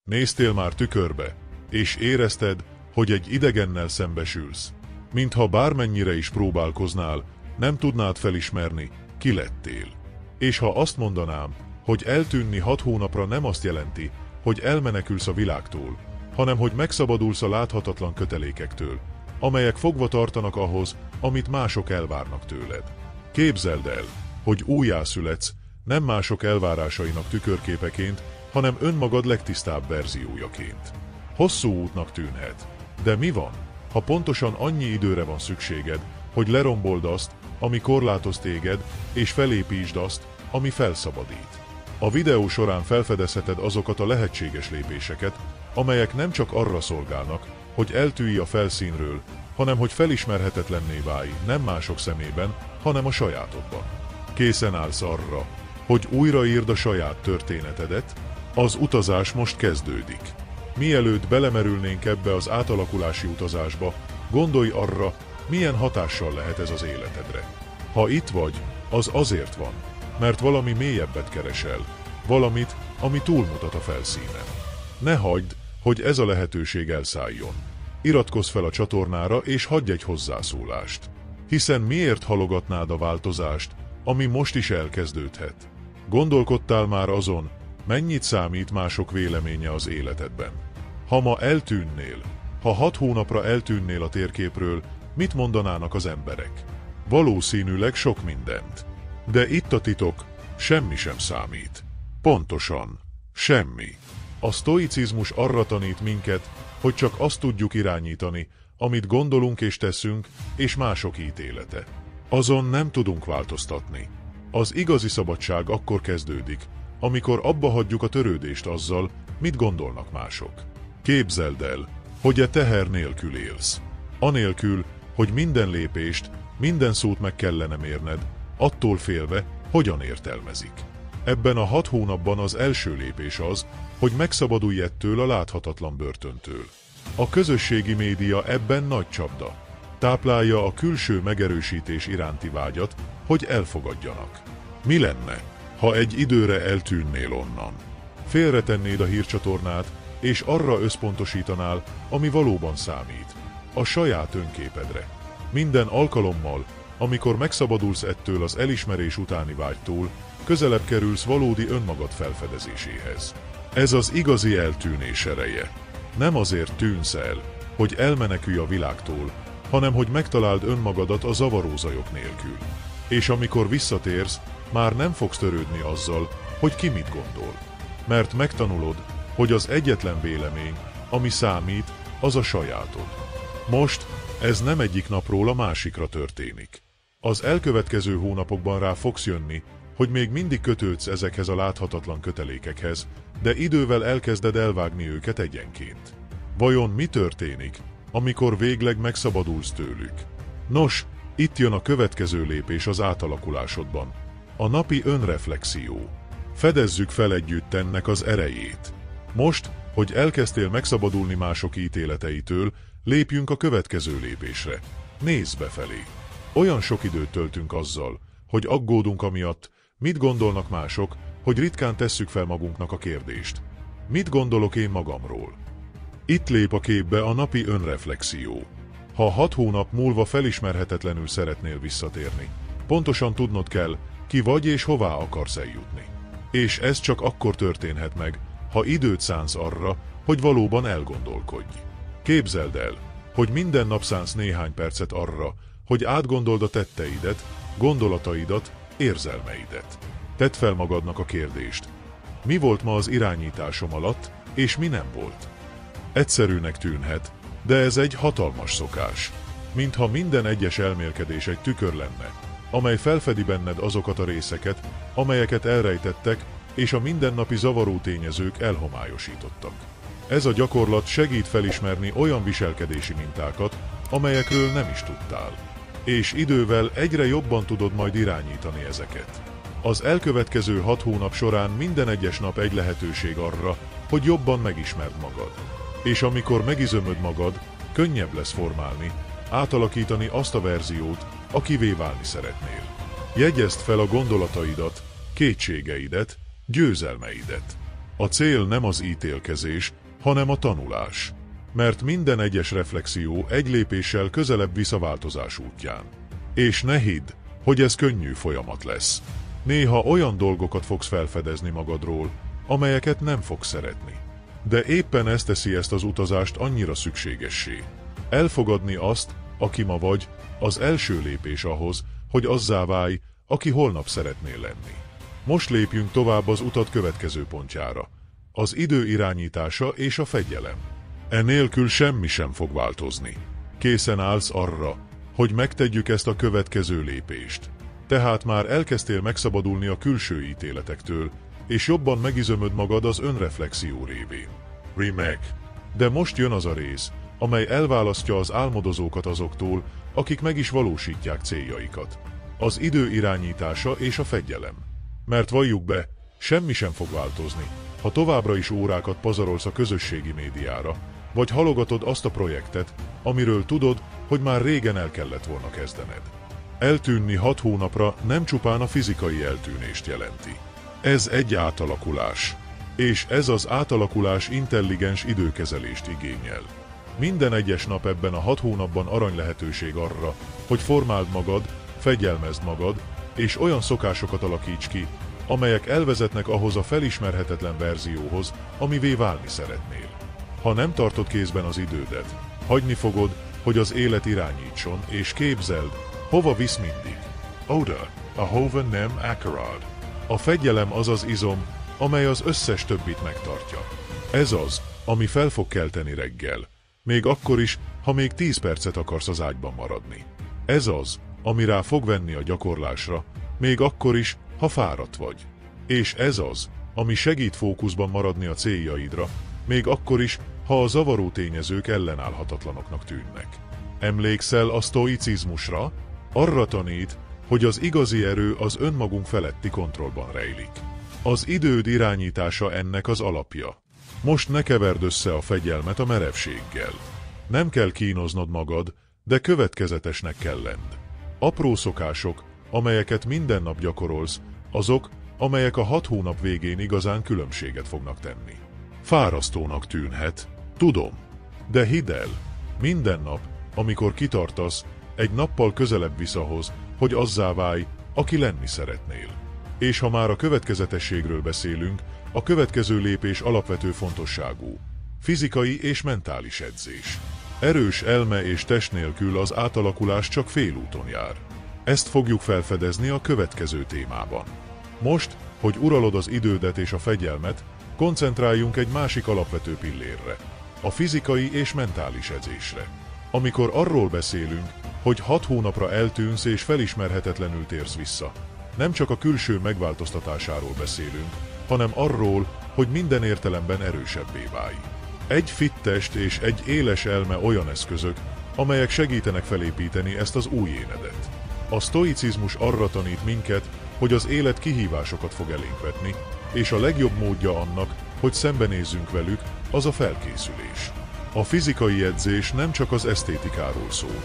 Néztél már tükörbe, és érezted, hogy egy idegennel szembesülsz. Mintha bármennyire is próbálkoznál, nem tudnád felismerni, ki lettél. És ha azt mondanám, hogy eltűnni 6 hónapra nem azt jelenti, hogy elmenekülsz a világtól, hanem hogy megszabadulsz a láthatatlan kötelékektől, amelyek fogva tartanak ahhoz, amit mások elvárnak tőled. Képzeld el, hogy újjászületsz, nem mások elvárásainak tükörképeként, hanem önmagad legtisztább verziójaként. Hosszú útnak tűnhet, de mi van, ha pontosan annyi időre van szükséged, hogy lerombold azt, ami korlátoz téged, és felépítsd azt, ami felszabadít. A videó során felfedezheted azokat a lehetséges lépéseket, amelyek nem csak arra szolgálnak, hogy eltűnj a felszínről, hanem hogy felismerhetetlenné válj nem mások szemében, hanem a sajátodban. Készen állsz arra, hogy újraírd a saját történetedet? Az utazás most kezdődik. Mielőtt belemerülnénk ebbe az átalakulási utazásba, gondolj arra, milyen hatással lehet ez az életedre. Ha itt vagy, az azért van, mert valami mélyebbet keresel, valamit, ami túlmutat a felszínen. Ne hagyd, hogy ez a lehetőség elszálljon. Iratkozz fel a csatornára és hagyj egy hozzászólást. Hiszen miért halogatnád a változást, ami most is elkezdődhet? Gondolkodtál már azon, mennyit számít mások véleménye az életedben? Ha ma eltűnnél, ha 6 hónapra eltűnnél a térképről, mit mondanának az emberek? Valószínűleg sok mindent. De itt a titok, semmi sem számít. Pontosan, semmi. A sztoicizmus arra tanít minket, hogy csak azt tudjuk irányítani, amit gondolunk és teszünk, és mások ítélete. Azon nem tudunk változtatni. Az igazi szabadság akkor kezdődik, amikor abba hagyjuk a törődést azzal, mit gondolnak mások. Képzeld el, hogy a teher nélkül élsz. Anélkül, hogy minden lépést, minden szót meg kellene mérned, attól félve, hogyan értelmezik. Ebben a 6 hónapban az első lépés az, hogy megszabadulj ettől a láthatatlan börtöntől. A közösségi média ebben nagy csapda. Táplálja a külső megerősítés iránti vágyat, hogy elfogadjanak. Mi lenne, ha egy időre eltűnnél onnan? Félretennéd a hírcsatornát, és arra összpontosítanál, ami valóban számít. A saját önképedre. Minden alkalommal, amikor megszabadulsz ettől az elismerés utáni vágytól, közelebb kerülsz valódi önmagad felfedezéséhez. Ez az igazi eltűnés ereje. Nem azért tűnsz el, hogy elmenekülj a világtól, hanem hogy megtaláld önmagadat a zavaró zajok nélkül. És amikor visszatérsz, már nem fogsz törődni azzal, hogy ki mit gondol. Mert megtanulod, hogy az egyetlen vélemény, ami számít, az a sajátod. Most ez nem egyik napról a másikra történik. Az elkövetkező hónapokban rá fogsz jönni, hogy még mindig kötődsz ezekhez a láthatatlan kötelékekhez, de idővel elkezded elvágni őket egyenként. Vajon mi történik, amikor végleg megszabadulsz tőlük? Nos, itt jön a következő lépés az átalakulásodban. A napi önreflexió. Fedezzük fel együtt ennek az erejét. Most, hogy elkezdtél megszabadulni mások ítéleteitől, lépjünk a következő lépésre. Nézz befelé. Olyan sok időt töltünk azzal, hogy aggódunk amiatt, mit gondolnak mások, hogy ritkán tesszük fel magunknak a kérdést. Mit gondolok én magamról? Itt lép a képbe a napi önreflexió. Ha 6 hónap múlva felismerhetetlenül szeretnél visszatérni, pontosan tudnod kell, ki vagy és hová akarsz eljutni. És ez csak akkor történhet meg, ha időt szánsz arra, hogy valóban elgondolkodj. Képzeld el, hogy minden nap szánsz néhány percet arra, hogy átgondold a tetteidet, gondolataidat, érzelmeidet. Tedd fel magadnak a kérdést. Mi volt ma az irányításom alatt, és mi nem volt? Egyszerűnek tűnhet, de ez egy hatalmas szokás. Mintha minden egyes elmélkedés egy tükör lenne, amely felfedi benned azokat a részeket, amelyeket elrejtettek, és a mindennapi zavaró tényezők elhomályosítottak. Ez a gyakorlat segít felismerni olyan viselkedési mintákat, amelyekről nem is tudtál. És idővel egyre jobban tudod majd irányítani ezeket. Az elkövetkező 6 hónap során minden egyes nap egy lehetőség arra, hogy jobban megismerd magad. És amikor megizömöd magad, könnyebb lesz formálni, átalakítani azt a verziót, akivé válni szeretnél. Jegyezd fel a gondolataidat, kétségeidet, győzelmeidet. A cél nem az ítélkezés, hanem a tanulás. Mert minden egyes reflexió egy lépéssel közelebb visz a változás útján. És ne hidd, hogy ez könnyű folyamat lesz. Néha olyan dolgokat fogsz felfedezni magadról, amelyeket nem fogsz szeretni. De éppen ez teszi ezt az utazást annyira szükségessé. Elfogadni azt, aki ma vagy, az első lépés ahhoz, hogy azzá válj, aki holnap szeretnél lenni. Most lépjünk tovább az utat következő pontjára. Az idő irányítása és a fegyelem. Enélkül semmi sem fog változni. Készen állsz arra, hogy megtegyük ezt a következő lépést. Tehát már elkezdtél megszabadulni a külső ítéletektől, és jobban megizömöd magad az önreflexió révén. Remek. De most jön az a rész, amely elválasztja az álmodozókat azoktól, akik meg is valósítják céljaikat. Az idő irányítása és a fegyelem. Mert valljuk be, semmi sem fog változni, ha továbbra is órákat pazarolsz a közösségi médiára, vagy halogatod azt a projektet, amiről tudod, hogy már régen el kellett volna kezdened. Eltűnni 6 hónapra nem csupán a fizikai eltűnést jelenti. Ez egy átalakulás. És ez az átalakulás intelligens időkezelést igényel. Minden egyes nap ebben a 6 hónapban arany lehetőség arra, hogy formáld magad, fegyelmezd magad, és olyan szokásokat alakíts ki, amelyek elvezetnek ahhoz a felismerhetetlen verzióhoz, amivé válni szeretnél. Ha nem tartod kézben az idődet, hagyni fogod, hogy az élet irányítson, és képzeld, hova visz mindig. Oda, ahova nem akarod. A fegyelem az az izom, amely az összes többit megtartja. Ez az, ami fel fog kelteni reggel, még akkor is, ha még 10 percet akarsz az ágyban maradni. Ez az, ami rá fog venni a gyakorlásra, még akkor is, ha fáradt vagy. És ez az, ami segít fókuszban maradni a céljaidra, még akkor is, ha a zavaró tényezők ellenállhatatlanoknak tűnnek. Emlékszel a sztoicizmusra? Arra tanít, hogy az igazi erő az önmagunk feletti kontrollban rejlik. Az időd irányítása ennek az alapja. Most ne keverd össze a fegyelmet a merevséggel. Nem kell kínoznod magad, de következetesnek kell lenned. Apró szokások, amelyeket minden nap gyakorolsz, azok, amelyek a 6 hónap végén igazán különbséget fognak tenni. Fárasztónak tűnhet, tudom, de hidd el, minden nap, amikor kitartasz, egy nappal közelebb visz ahhoz, hogy azzá válj, aki lenni szeretnél. És ha már a következetességről beszélünk, a következő lépés alapvető fontosságú. Fizikai és mentális edzés. Erős elme és test nélkül az átalakulás csak félúton jár. Ezt fogjuk felfedezni a következő témában. Most, hogy uralod az idődet és a fegyelmet, koncentráljunk egy másik alapvető pillérre, a fizikai és mentális edzésre. Amikor arról beszélünk, hogy 6 hónapra eltűnsz és felismerhetetlenül térsz vissza, nem csak a külső megváltoztatásáról beszélünk, hanem arról, hogy minden értelemben erősebbé válj. Egy fit test és egy éles elme olyan eszközök, amelyek segítenek felépíteni ezt az új énedet. A sztoicizmus arra tanít minket, hogy az élet kihívásokat fog elénk vetni, és a legjobb módja annak, hogy szembenézzünk velük, az a felkészülés. A fizikai edzés nem csak az esztétikáról szól.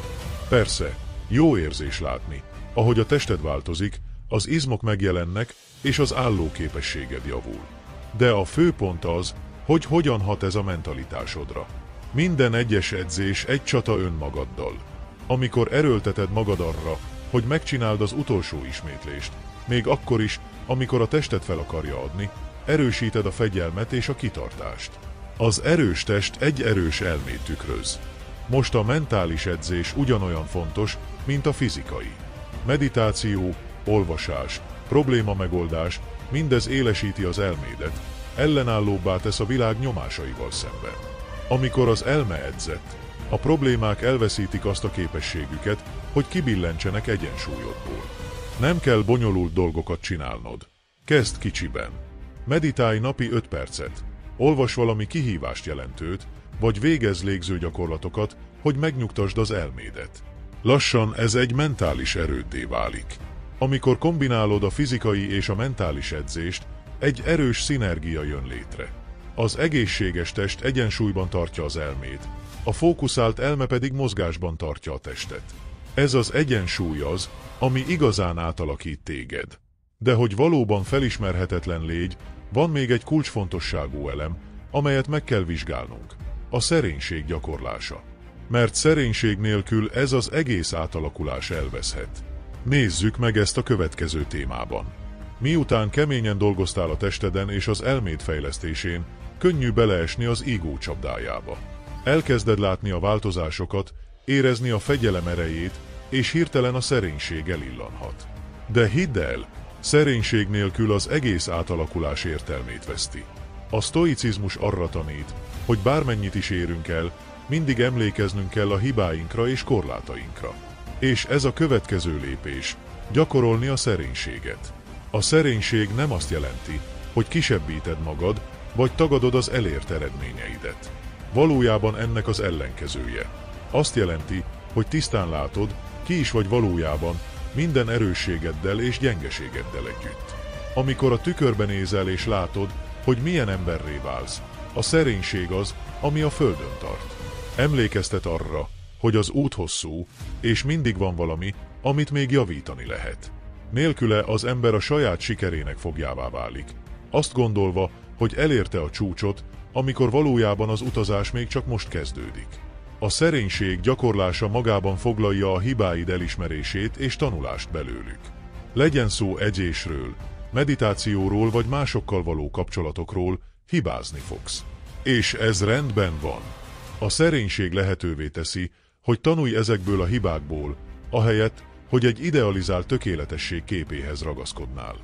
Persze, jó érzés látni, ahogy a tested változik, az izmok megjelennek, és az állóképességed javul. De a fő pont az, hogy hogyan hat ez a mentalitásodra. Minden egyes edzés egy csata önmagaddal. Amikor erőlteted magad arra, hogy megcsináld az utolsó ismétlést, még akkor is, amikor a tested fel akarja adni, erősíted a fegyelmet és a kitartást. Az erős test egy erős elmét tükröz. Most a mentális edzés ugyanolyan fontos, mint a fizikai. Meditáció, olvasás, problémamegoldás, mindez élesíti az elmédet, ellenállóbbá tesz a világ nyomásaival szemben. Amikor az elme edzett, a problémák elveszítik azt a képességüket, hogy kibillentsenek egyensúlyodból. Nem kell bonyolult dolgokat csinálnod. Kezd kicsiben. Meditálj napi 5 percet. Olvas valami kihívást jelentőt, vagy végezz légzőgyakorlatokat, hogy megnyugtasd az elmédet. Lassan ez egy mentális erőddé válik. Amikor kombinálod a fizikai és a mentális edzést, egy erős szinergia jön létre. Az egészséges test egyensúlyban tartja az elmét, a fókuszált elme pedig mozgásban tartja a testet. Ez az egyensúly az, ami igazán átalakít téged. De hogy valóban felismerhetetlen légy, Van még egy kulcsfontosságú elem, amelyet meg kell vizsgálnunk. A szerénység gyakorlása. Mert szerénység nélkül ez az egész átalakulás elveszhet. Nézzük meg ezt a következő témában. Miután keményen dolgoztál a testeden és az elméd fejlesztésén, könnyű beleesni az ego csapdájába. Elkezded látni a változásokat, érezni a fegyelem erejét, és hirtelen a szerénység elillanhat. De hidd el, szerénység nélkül az egész átalakulás értelmét veszti. A sztoicizmus arra tanít, hogy bármennyit is érünk el, mindig emlékeznünk kell a hibáinkra és korlátainkra. És ez a következő lépés, gyakorolni a szerénységet. A szerénység nem azt jelenti, hogy kisebbíted magad, vagy tagadod az elért eredményeidet. Valójában ennek az ellenkezője. Azt jelenti, hogy tisztán látod, ki is vagy valójában, minden erősségeddel és gyengeségeddel együtt. Amikor a tükörben nézel és látod, hogy milyen emberré válsz, a szerénység az, ami a földön tart. Emlékeztet arra, hogy az út hosszú, és mindig van valami, amit még javítani lehet. Nélküle az ember a saját sikerének fogjává válik, azt gondolva, hogy elérte a csúcsot, amikor valójában az utazás még csak most kezdődik. A szerénység gyakorlása magában foglalja a hibáid elismerését és tanulást belőlük. Legyen szó edzésről, meditációról vagy másokkal való kapcsolatokról, hibázni fogsz. És ez rendben van. A szerénység lehetővé teszi, hogy tanulj ezekből a hibákból, ahelyett, hogy egy idealizált tökéletesség képéhez ragaszkodnál.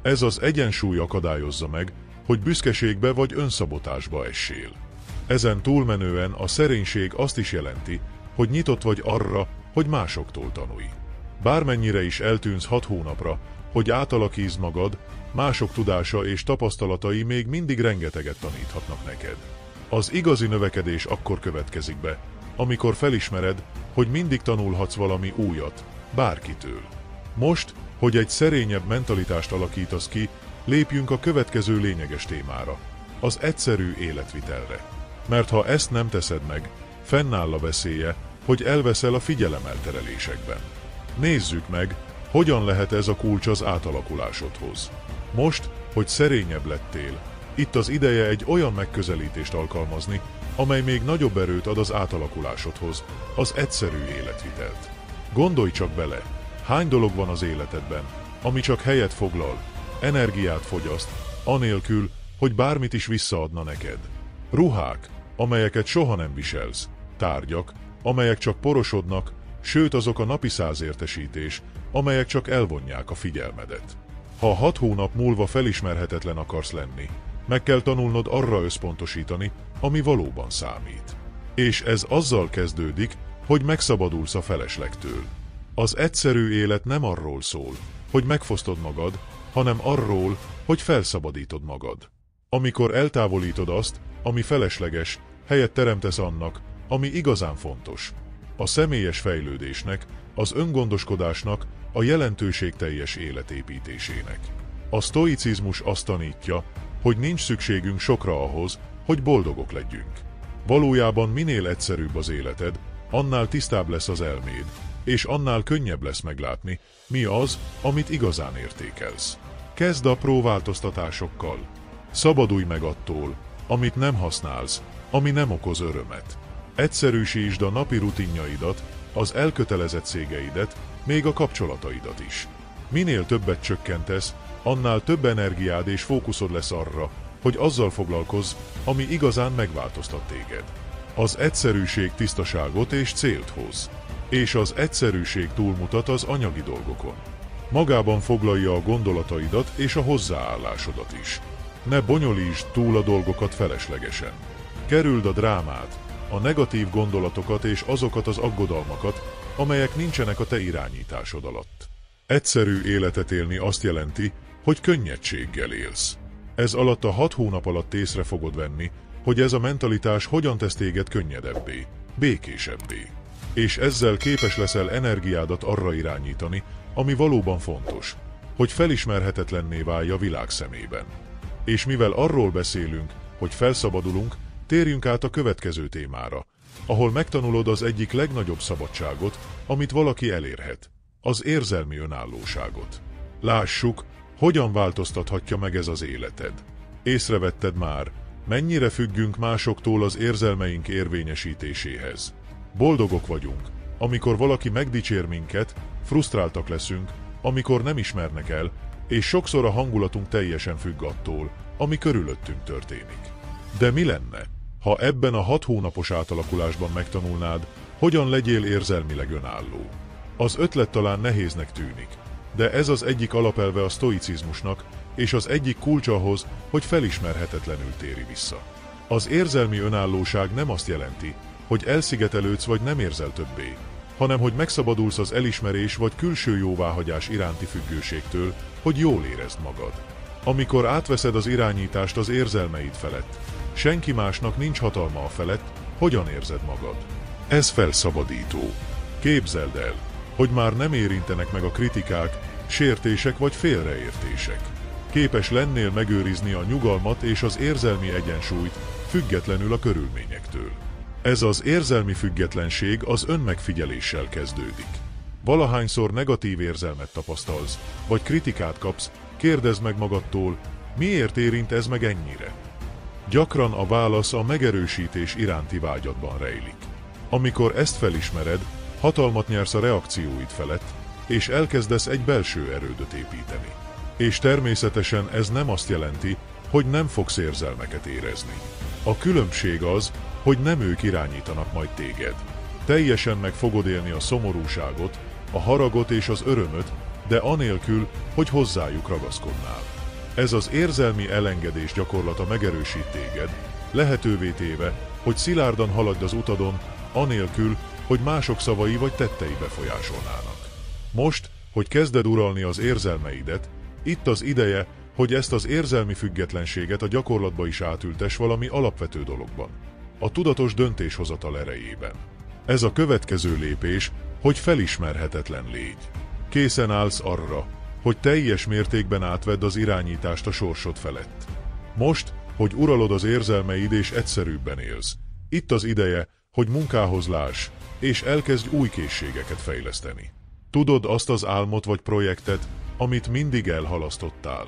Ez az egyensúly akadályozza meg, hogy büszkeségbe vagy önszabotásba essél. Ezen túlmenően a szerénység azt is jelenti, hogy nyitott vagy arra, hogy másoktól tanulj. Bármennyire is eltűnsz 6 hónapra, hogy átalakítsd magad, mások tudása és tapasztalatai még mindig rengeteget taníthatnak neked. Az igazi növekedés akkor következik be, amikor felismered, hogy mindig tanulhatsz valami újat, bárkitől. Most, hogy egy szerényebb mentalitást alakítasz ki, lépjünk a következő lényeges témára, az egyszerű életvitelre. Mert ha ezt nem teszed meg, fennáll a veszélye, hogy elveszel a figyelemelterelésekben. Nézzük meg, hogyan lehet ez a kulcs az átalakulásodhoz. Most, hogy szerényebb lettél, itt az ideje egy olyan megközelítést alkalmazni, amely még nagyobb erőt ad az átalakulásodhoz, az egyszerű életvitelt. Gondolj csak bele, hány dolog van az életedben, ami csak helyet foglal, energiát fogyaszt, anélkül, hogy bármit is visszaadna neked. Ruhák, amelyeket soha nem viselsz, tárgyak, amelyek csak porosodnak, sőt azok a napi százértesítés, amelyek csak elvonják a figyelmedet. Ha 6 hónap múlva felismerhetetlen akarsz lenni, meg kell tanulnod arra összpontosítani, ami valóban számít. És ez azzal kezdődik, hogy megszabadulsz a feleslegtől. Az egyszerű élet nem arról szól, hogy megfosztod magad, hanem arról, hogy felszabadítod magad. Amikor eltávolítod azt, ami felesleges, helyet teremtesz annak, ami igazán fontos. A személyes fejlődésnek, az öngondoskodásnak, a jelentőségteljes életépítésének. A sztoicizmus azt tanítja, hogy nincs szükségünk sokra ahhoz, hogy boldogok legyünk. Valójában minél egyszerűbb az életed, annál tisztább lesz az elméd, és annál könnyebb lesz meglátni, mi az, amit igazán értékelsz. Kezd apró változtatásokkal. Szabadulj meg attól, amit nem használsz, ami nem okoz örömet. Egyszerűsítsd a napi rutinjaidat, az elkötelezettségeidet, még a kapcsolataidat is. Minél többet csökkentesz, annál több energiád és fókuszod lesz arra, hogy azzal foglalkozz, ami igazán megváltoztat téged. Az egyszerűség tisztaságot és célt hoz. És az egyszerűség túlmutat az anyagi dolgokon. Magában foglalja a gondolataidat és a hozzáállásodat is. Ne bonyolítsd túl a dolgokat feleslegesen. Kerüld a drámát, a negatív gondolatokat és azokat az aggodalmakat, amelyek nincsenek a te irányításod alatt. Egyszerű életet élni azt jelenti, hogy könnyedséggel élsz. Ez alatt a 6 hónap alatt észre fogod venni, hogy ez a mentalitás hogyan tesz téged könnyedebbé, békésebbé. És ezzel képes leszel energiádat arra irányítani, ami valóban fontos, hogy felismerhetetlenné válj a világ szemében. És mivel arról beszélünk, hogy felszabadulunk, térjünk át a következő témára, ahol megtanulod az egyik legnagyobb szabadságot, amit valaki elérhet, az érzelmi önállóságot. Lássuk, hogyan változtathatja meg ez az életed. Észrevetted már, mennyire függünk másoktól az érzelmeink érvényesítéséhez. Boldogok vagyunk, amikor valaki megdicsér minket, frusztráltak leszünk, amikor nem ismernek el, és sokszor a hangulatunk teljesen függ attól, ami körülöttünk történik. De mi lenne, ha ebben a 6 hónapos átalakulásban megtanulnád, hogyan legyél érzelmileg önálló? Az ötlet talán nehéznek tűnik, de ez az egyik alapelve a sztoicizmusnak, és az egyik kulcs ahhoz, hogy felismerhetetlenül téri vissza. Az érzelmi önállóság nem azt jelenti, hogy elszigetelődsz vagy nem érzel többé, hanem hogy megszabadulsz az elismerés vagy külső jóváhagyás iránti függőségtől, hogy jól érezd magad. Amikor átveszed az irányítást az érzelmeid felett, senki másnak nincs hatalma a felett, hogyan érzed magad. Ez felszabadító. Képzeld el, hogy már nem érintenek meg a kritikák, sértések vagy félreértések. Képes lennél megőrizni a nyugalmat és az érzelmi egyensúlyt, függetlenül a körülményektől. Ez az érzelmi függetlenség az önmegfigyeléssel kezdődik. Valahányszor negatív érzelmet tapasztalsz, vagy kritikát kapsz, kérdezd meg magadtól, miért érint ez meg ennyire? Gyakran a válasz a megerősítés iránti vágyadban rejlik. Amikor ezt felismered, hatalmat nyersz a reakcióid felett, és elkezdesz egy belső erődöt építeni. És természetesen ez nem azt jelenti, hogy nem fogsz érzelmeket érezni. A különbség az, hogy nem ők irányítanak majd téged. Teljesen meg fogod élni a szomorúságot, a haragot és az örömöt, de anélkül, hogy hozzájuk ragaszkodnál. Ez az érzelmi elengedés gyakorlata megerősít téged, lehetővé téve, hogy szilárdan haladj az utadon, anélkül, hogy mások szavai vagy tettei befolyásolnának. Most, hogy kezded uralni az érzelmeidet, itt az ideje, hogy ezt az érzelmi függetlenséget a gyakorlatba is átültess valami alapvető dologban. A tudatos döntéshozatal erejében. Ez a következő lépés, hogy felismerhetetlen légy. Készen állsz arra, hogy teljes mértékben átvedd az irányítást a sorsod felett. Most, hogy uralod az érzelmeid és egyszerűbben élsz, itt az ideje, hogy munkához láss, és elkezdj új készségeket fejleszteni. Tudod azt az álmot vagy projektet, amit mindig elhalasztottál.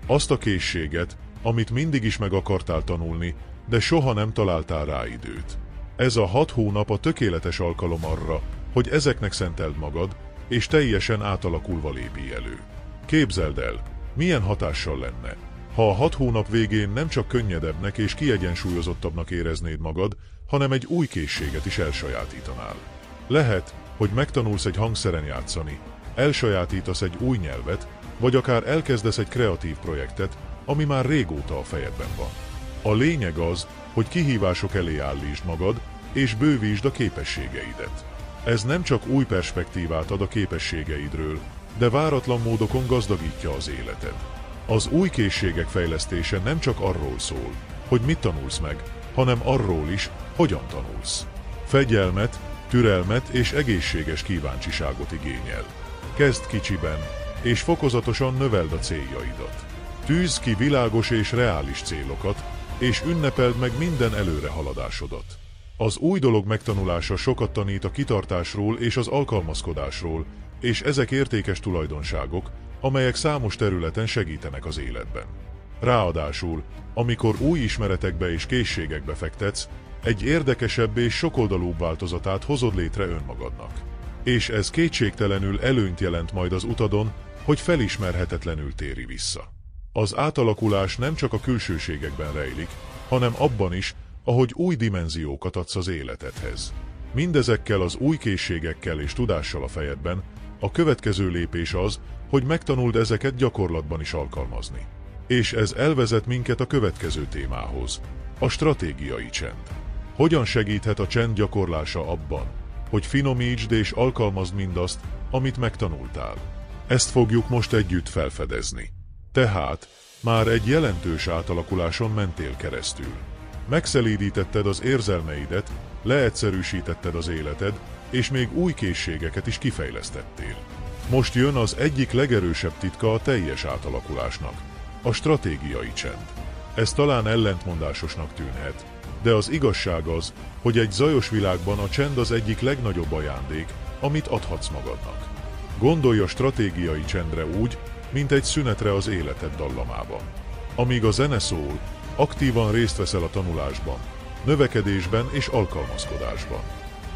Azt a készséget, amit mindig is meg akartál tanulni, de soha nem találtál rá időt. Ez a 6 hónap a tökéletes alkalom arra, hogy ezeknek szenteld magad, és teljesen átalakulva lépj elő. Képzeld el, milyen hatással lenne, ha a 6 hónap végén nem csak könnyedebbnek és kiegyensúlyozottabbnak éreznéd magad, hanem egy új készséget is elsajátítanál. Lehet, hogy megtanulsz egy hangszeren játszani, elsajátítasz egy új nyelvet, vagy akár elkezdesz egy kreatív projektet, ami már régóta a fejedben van. A lényeg az, hogy kihívások elé állítsd magad, és bővítsd a képességeidet. Ez nem csak új perspektívát ad a képességeidről, de váratlan módokon gazdagítja az életed. Az új készségek fejlesztése nem csak arról szól, hogy mit tanulsz meg, hanem arról is, hogyan tanulsz. Fegyelmet, türelmet és egészséges kíváncsiságot igényel. Kezd kicsiben, és fokozatosan növeld a céljaidat. Tűzd ki világos és reális célokat, és ünnepeld meg minden előrehaladásodat. Az új dolog megtanulása sokat tanít a kitartásról és az alkalmazkodásról, és ezek értékes tulajdonságok, amelyek számos területen segítenek az életben. Ráadásul, amikor új ismeretekbe és készségekbe fektetsz, egy érdekesebb és sokoldalúbb változatát hozod létre önmagadnak. És ez kétségtelenül előnyt jelent majd az utadon, hogy felismerhetetlenül téri vissza. Az átalakulás nem csak a külsőségekben rejlik, hanem abban is, ahogy új dimenziókat adsz az életedhez. Mindezekkel az új készségekkel és tudással a fejedben, a következő lépés az, hogy megtanuld ezeket gyakorlatban is alkalmazni. És ez elvezet minket a következő témához, a stratégiai csend. Hogyan segíthet a csend gyakorlása abban, hogy finomítsd és alkalmazd mindazt, amit megtanultál? Ezt fogjuk most együtt felfedezni. Tehát, már egy jelentős átalakuláson mentél keresztül. Megszelídítetted az érzelmeidet, leegyszerűsítetted az életed, és még új készségeket is kifejlesztettél. Most jön az egyik legerősebb titka a teljes átalakulásnak, a stratégiai csend. Ez talán ellentmondásosnak tűnhet, de az igazság az, hogy egy zajos világban a csend az egyik legnagyobb ajándék, amit adhatsz magadnak. Gondolj a stratégiai csendre úgy, mint egy szünetre az életed dallamában. Amíg a zene szól, aktívan részt veszel a tanulásban, növekedésben és alkalmazkodásban.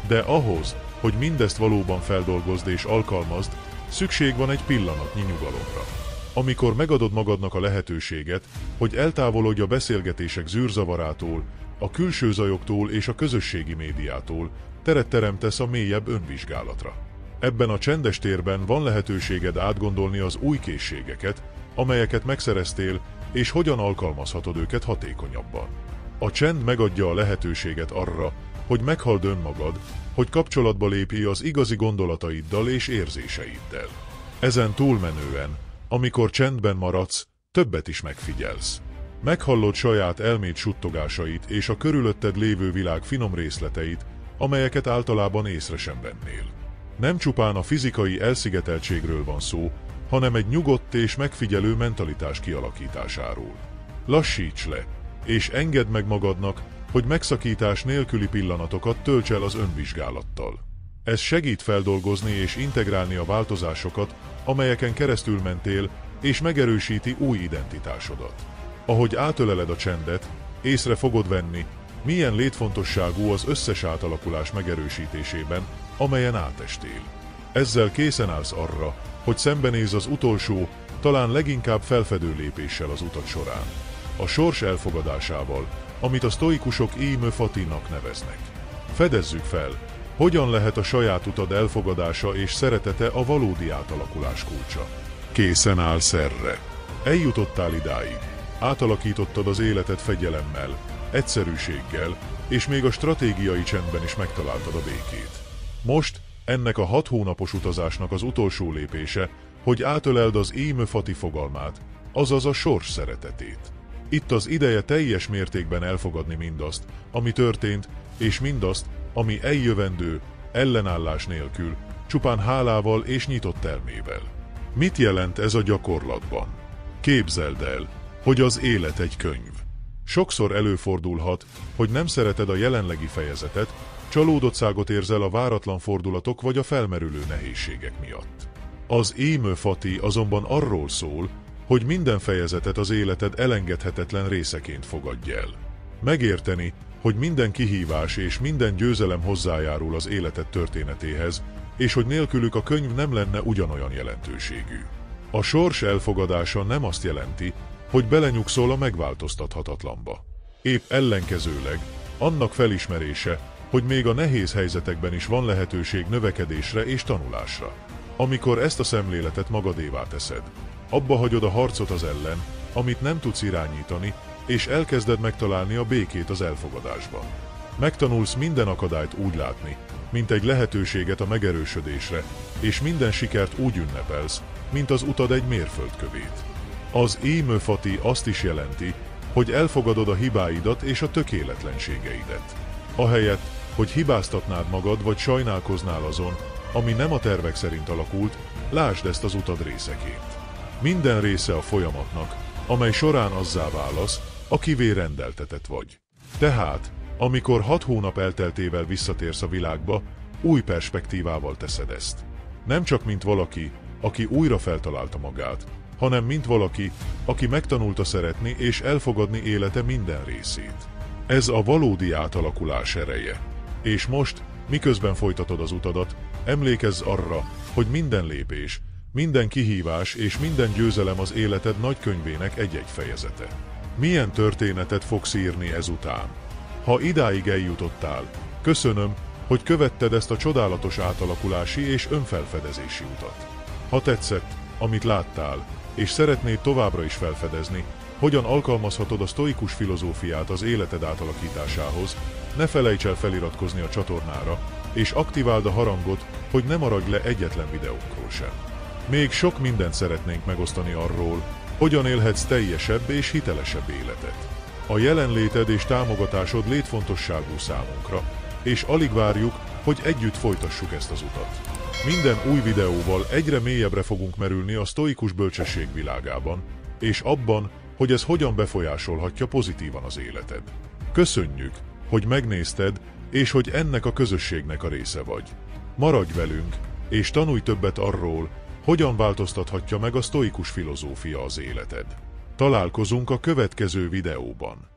De ahhoz, hogy mindezt valóban feldolgozd és alkalmazd, szükség van egy pillanatnyi nyugalomra. Amikor megadod magadnak a lehetőséget, hogy eltávolodj a beszélgetések zűrzavarától, a külső zajoktól és a közösségi médiától, teret teremtesz a mélyebb önvizsgálatra. Ebben a csendes térben van lehetőséged átgondolni az új készségeket, amelyeket megszereztél, és hogyan alkalmazhatod őket hatékonyabban. A csend megadja a lehetőséget arra, hogy meghalld önmagad, hogy kapcsolatba lépj az igazi gondolataiddal és érzéseiddel. Ezen túlmenően, amikor csendben maradsz, többet is megfigyelsz. Meghallod saját elméd suttogásait és a körülötted lévő világ finom részleteit, amelyeket általában észre sem vennél. Nem csupán a fizikai elszigeteltségről van szó, hanem egy nyugodt és megfigyelő mentalitás kialakításáról. Lassíts le, és engedd meg magadnak, hogy megszakítás nélküli pillanatokat tölts el az önvizsgálattal. Ez segít feldolgozni és integrálni a változásokat, amelyeken keresztül mentél, és megerősíti új identitásodat. Ahogy átöleled a csendet, észre fogod venni, milyen létfontosságú az összes átalakulás megerősítésében, amelyen átestél. Ezzel készen állsz arra, hogy szembenézz az utolsó, talán leginkább felfedő lépéssel az utat során. A sors elfogadásával, amit a sztoikusok íme fatinak neveznek. Fedezzük fel, hogyan lehet a saját utad elfogadása és szeretete a valódi átalakulás kulcsa. Készen állsz erre. Eljutottál idáig. Átalakítottad az életed fegyelemmel, egyszerűséggel, és még a stratégiai csendben is megtaláltad a békét. Most ennek a 6 hónapos utazásnak az utolsó lépése, hogy átöleld az íme fati fogalmát, azaz a sors szeretetét. Itt az ideje teljes mértékben elfogadni mindazt, ami történt, és mindazt, ami eljövendő, ellenállás nélkül, csupán hálával és nyitott elmével. Mit jelent ez a gyakorlatban? Képzeld el, hogy az élet egy könyv. Sokszor előfordulhat, hogy nem szereted a jelenlegi fejezetet, csalódottságot érzel a váratlan fordulatok vagy a felmerülő nehézségek miatt. Az íme fati azonban arról szól, hogy minden fejezetet az életed elengedhetetlen részeként fogadj el. Megérteni, hogy minden kihívás és minden győzelem hozzájárul az életed történetéhez, és hogy nélkülük a könyv nem lenne ugyanolyan jelentőségű. A sors elfogadása nem azt jelenti, hogy belenyugszol a megváltoztathatatlanba. Épp ellenkezőleg, annak felismerése, hogy még a nehéz helyzetekben is van lehetőség növekedésre és tanulásra. Amikor ezt a szemléletet magadévá teszed, abba hagyod a harcot az ellen, amit nem tudsz irányítani, és elkezded megtalálni a békét az elfogadásban. Megtanulsz minden akadályt úgy látni, mint egy lehetőséget a megerősödésre, és minden sikert úgy ünnepelsz, mint az utad egy mérföldkövét. Az íme fati azt is jelenti, hogy elfogadod a hibáidat és a tökéletlenségeidet. Ahelyett, hogy hibáztatnád magad vagy sajnálkoznál azon, ami nem a tervek szerint alakult, lásd ezt az utad részeként. Minden része a folyamatnak, amely során azzá válasz, akivé rendeltetett vagy. Tehát, amikor 6 hónap elteltével visszatérsz a világba, új perspektívával teszed ezt. Nem csak mint valaki, aki újra feltalálta magát, hanem mint valaki, aki megtanulta szeretni és elfogadni élete minden részét. Ez a valódi átalakulás ereje. És most, miközben folytatod az utadat, emlékezz arra, hogy minden lépés, minden kihívás és minden győzelem az életed nagykönyvének egy-egy fejezete. Milyen történetet fogsz írni ezután? Ha idáig eljutottál, köszönöm, hogy követted ezt a csodálatos átalakulási és önfelfedezési utat. Ha tetszett, amit láttál, és szeretnéd továbbra is felfedezni, hogyan alkalmazhatod a sztoikus filozófiát az életed átalakításához, ne felejts el feliratkozni a csatornára, és aktiváld a harangot, hogy ne maradj le egyetlen videónkról sem. Még sok mindent szeretnénk megosztani arról, hogyan élhetsz teljesebb és hitelesebb életet. A jelenléted és támogatásod létfontosságú számunkra, és alig várjuk, hogy együtt folytassuk ezt az utat. Minden új videóval egyre mélyebbre fogunk merülni a sztoikus bölcsesség világában, és abban, hogy ez hogyan befolyásolhatja pozitívan az életed. Köszönjük, hogy megnézted, és hogy ennek a közösségnek a része vagy. Maradj velünk, és tanulj többet arról, hogyan változtathatja meg a sztoikus filozófia az életed. Találkozunk a következő videóban.